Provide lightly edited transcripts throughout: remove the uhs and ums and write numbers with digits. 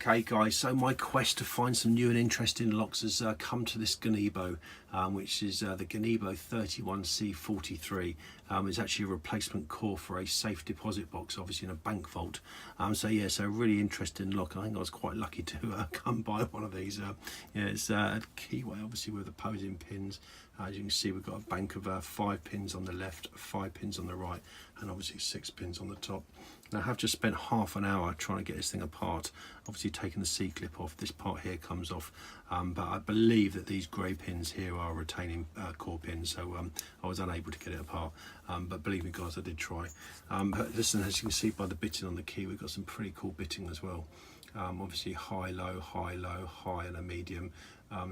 Okay guys, so my quest to find some new and interesting locks has come to this Gunnebo, which is the Gunnebo 31C43. It's actually a replacement core for a safe deposit box, obviously in a bank vault. So yeah, so a really interesting lock. I think I was quite lucky to come by one of these. Yeah, it's a keyway, obviously with opposing pins. As you can see, we've got a bank of 5 pins on the left, 5 pins on the right, and obviously 6 pins on the top. Now, I have just spent half an hour trying to get this thing apart, obviously taking the C-clip off. This part here comes off, but I believe that these grey pins here are retaining core pins, so I was unable to get it apart, but believe me guys, I did try. But listen, as you can see by the bitting on the key, we've got some pretty cool bitting as well. Obviously high, low, high and a medium.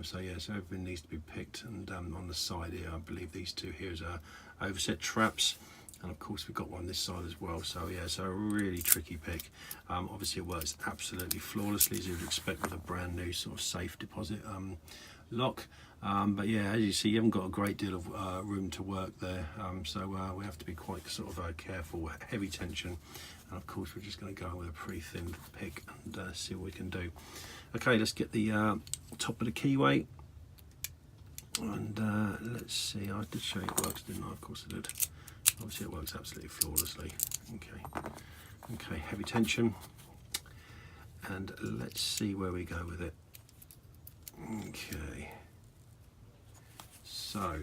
So yeah, so everything needs to be picked, and on the side here, I believe these two here is overset traps. And of course we've got one this side as well, so yeah, so a really tricky pick. Obviously it works absolutely flawlessly, as you would expect with a brand new sort of safe deposit lock. But yeah, as you see, you haven't got a great deal of room to work there, so we have to be quite sort of careful, heavy tension. And of course we're just going to go with a pretty thin pick and see what we can do. Okay, let's get the top of the keyway, and let's see, I did show you it works, didn't I? Of course I did. Obviously it works absolutely flawlessly. Okay, heavy tension, and let's see where we go with it. Okay, so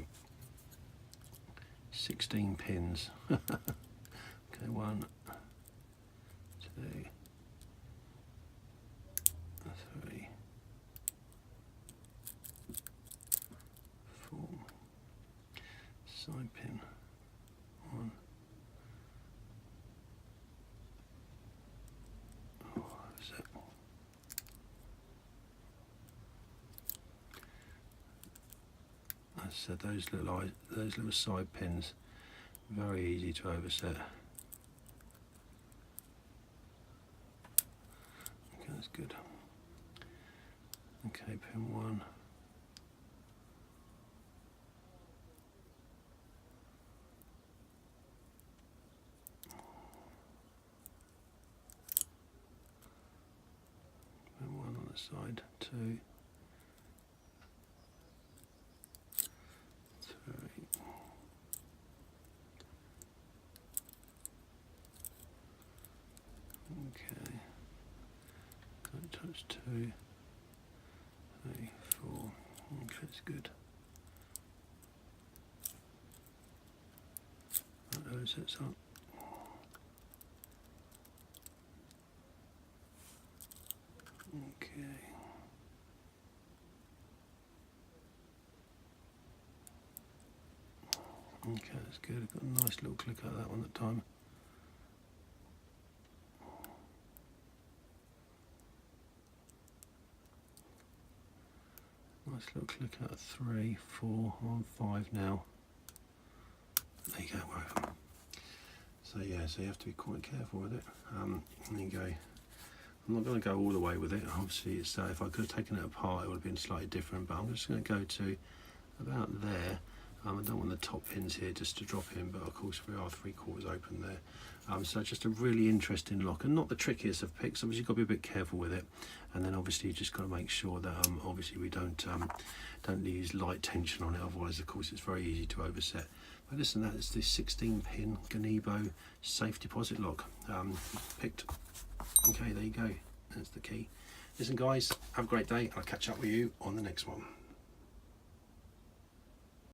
16 pins. Okay, 1, 2, 3, 4, side pin. 1. Oh, is it? As I said, those little side pins, very easy to overset. Okay, that's good. Okay, pin 1. Side 2, 3. Okay, don't touch 2, 3, 4. Okay, that's good. That oversets up. Okay. Okay, that's good. I've got a nice little click out of that one at the time. Nice little click out of 3, 4, on 5 now. There you go, both. So yeah, so you have to be quite careful with it. There you go. I'm not going to go all the way with it. Obviously, it's if I could have taken it apart, it would have been slightly different. But I'm just going to go to about there. I don't want the top pins here just to drop in, but of course we are 3/4 open there. So just a really interesting lock, and not the trickiest of picks. Obviously, you've got to be a bit careful with it, and then obviously you just got to make sure that obviously we don't use light tension on it. Otherwise, of course, it's very easy to overset. But listen, that is the 16-pin Gunnebo safe deposit lock picked. Okay, there you go. That's the key. Listen, guys, have a great day. I'll catch up with you on the next one.